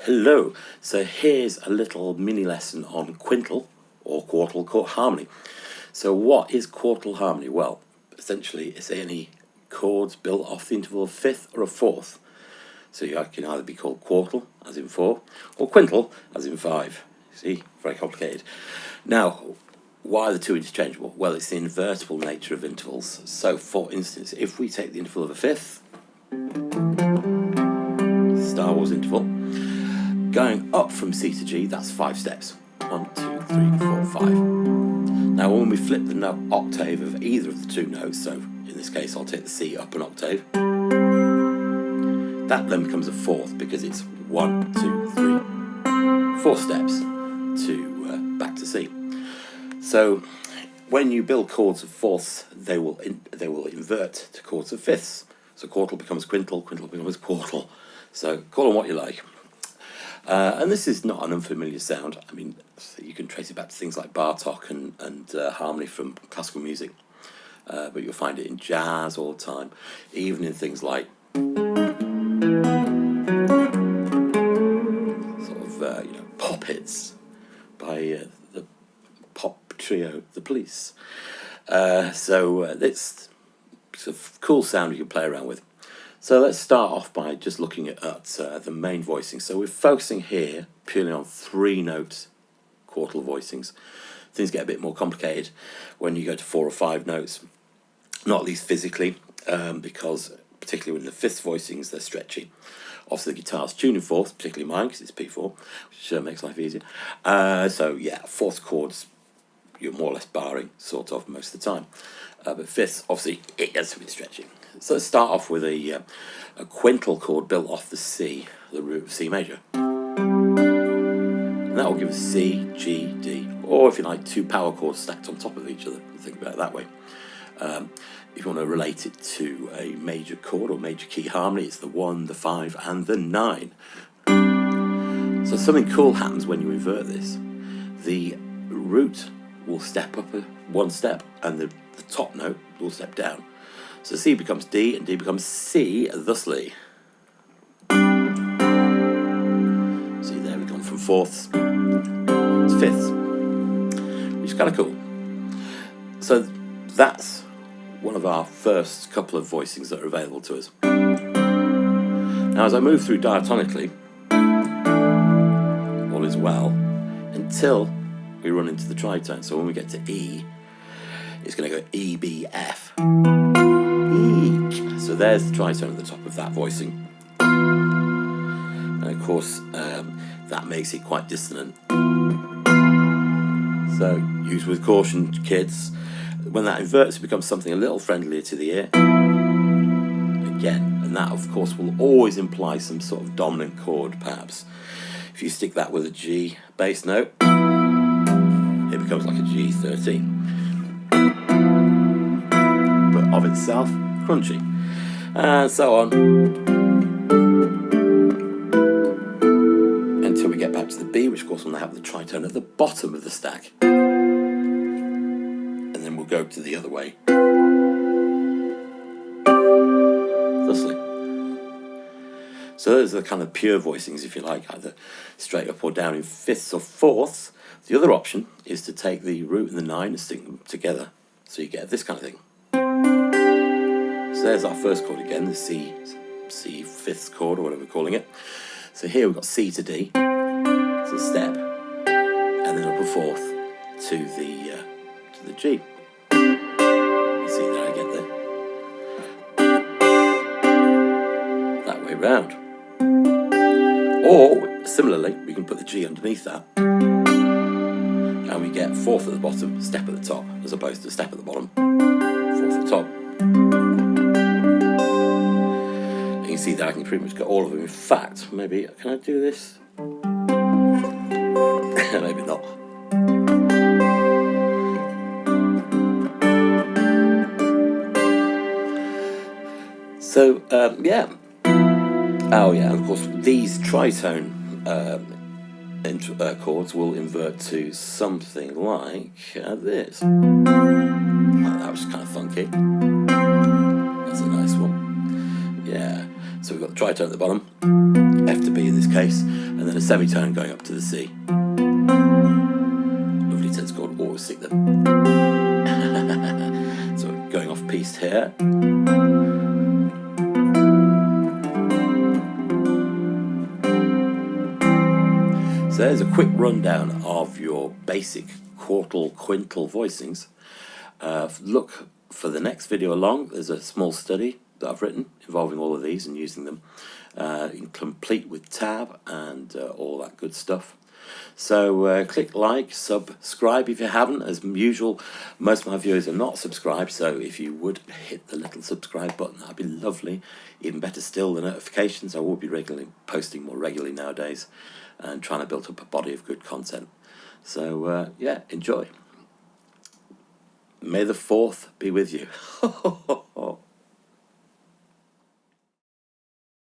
Hello, so here's a little mini lesson on quintal or quartal chord harmony. So what is quartal harmony? Well, essentially it's any chords built off the interval of fifth or a fourth. So you can either be called quartal, as in 4, or quintal, as in 5. See, very complicated. Now, why are the two interchangeable? Well, it's the invertible nature of intervals. So for instance, if we take the interval of a fifth, Star Wars interval, going up from C to G, that's 5 steps. 1, 2, 3, 4, 5. Now when we flip the note octave of either of the two notes, so in this case I'll take the C up an octave, that then becomes a fourth because it's 1, 2, 3, 4 steps to back to C. So when you build chords of fourths, they will invert to chords of fifths. So quartal becomes quintal, quintal becomes quartal. So call them what you like. And this is not an unfamiliar sound. I mean, you can trace it back to things like Bartok and harmony from classical music. But you'll find it in jazz all the time, even in things like sort of pop hits by the pop trio The Police. It's a cool sound you can play around with. So let's start off by just looking at the main voicing. So we're focusing here purely on 3-note quartal voicings. Things get a bit more complicated when you go to 4 or 5 notes, not least physically, because particularly with the fifth voicings, they're stretchy. Obviously the guitar's tuned in fourth, particularly mine because it's P4, which makes life easier. So yeah, fourth chords you're more or less barring, sort of, most of the time. But fifths, obviously, it gets a bit stretchy. So let's start off with a quintal chord built off the C, the root of C major. And that will give us C, G, D, or if you like, 2 power chords stacked on top of each other. Think about it that way. If you want to relate it to a major chord or major key harmony, it's the 1, the 5, and the 9. So something cool happens when you invert this. The root will step up 1 step, and the top note will step down. So C becomes D, and D becomes C, thusly. See there, we've gone from fourths to fifths, which is kind of cool. So that's one of our first couple of voicings that are available to us. Now as I move through diatonically, all is well until we run into the tritone. So when we get to E, it's going to go E, B, F. E. So there's the tritone at the top of that voicing. And of course, that makes it quite dissonant. So use with caution, kids. When that inverts, it becomes something a little friendlier to the ear. Again, and that of course will always imply some sort of dominant chord, perhaps. If you stick that with a G bass note, it becomes like a G13. But of itself, crunchy. And so on. Until we get back to the B, which of course will have the tritone at the bottom of the stack. And then we'll go to the other way. Thusly. So those are the kind of pure voicings, if you like, either straight up or down in fifths or fourths. The other option is to take the root and the 9 and stick them together, so you get this kind of thing. So there's our first chord again, the C fifth chord, or whatever we're calling it. So here we've got C to D, it's a step, and then up a fourth to the G. You see that I get there? That way round. Or similarly, we can put the G underneath that. And we get fourth at the bottom, step at the top, as opposed to step at the bottom, fourth at the top. And you can see that I can pretty much get all of them. In fact, maybe, can I do this? Maybe not. So, yeah. Oh yeah, and of course, these tritone chords will invert to something like this. That was kind of funky. That's a nice one. Yeah. So we've got the tritone at the bottom, F to B in this case, and then a semitone going up to the C. Lovely tense chord, always sing them. So going off piece here. So there's a quick rundown of your basic quartal, quintal voicings. Look for the next video along. There's a small study that I've written involving all of these and using them, complete with tab and all that good stuff. So click like, subscribe if you haven't. As usual, most of my viewers are not subscribed, so if you would hit the little subscribe button, that'd be lovely. Even better still, the notifications. I will be posting more regularly nowadays and trying to build up a body of good content. So yeah, enjoy. May the 4th be with you.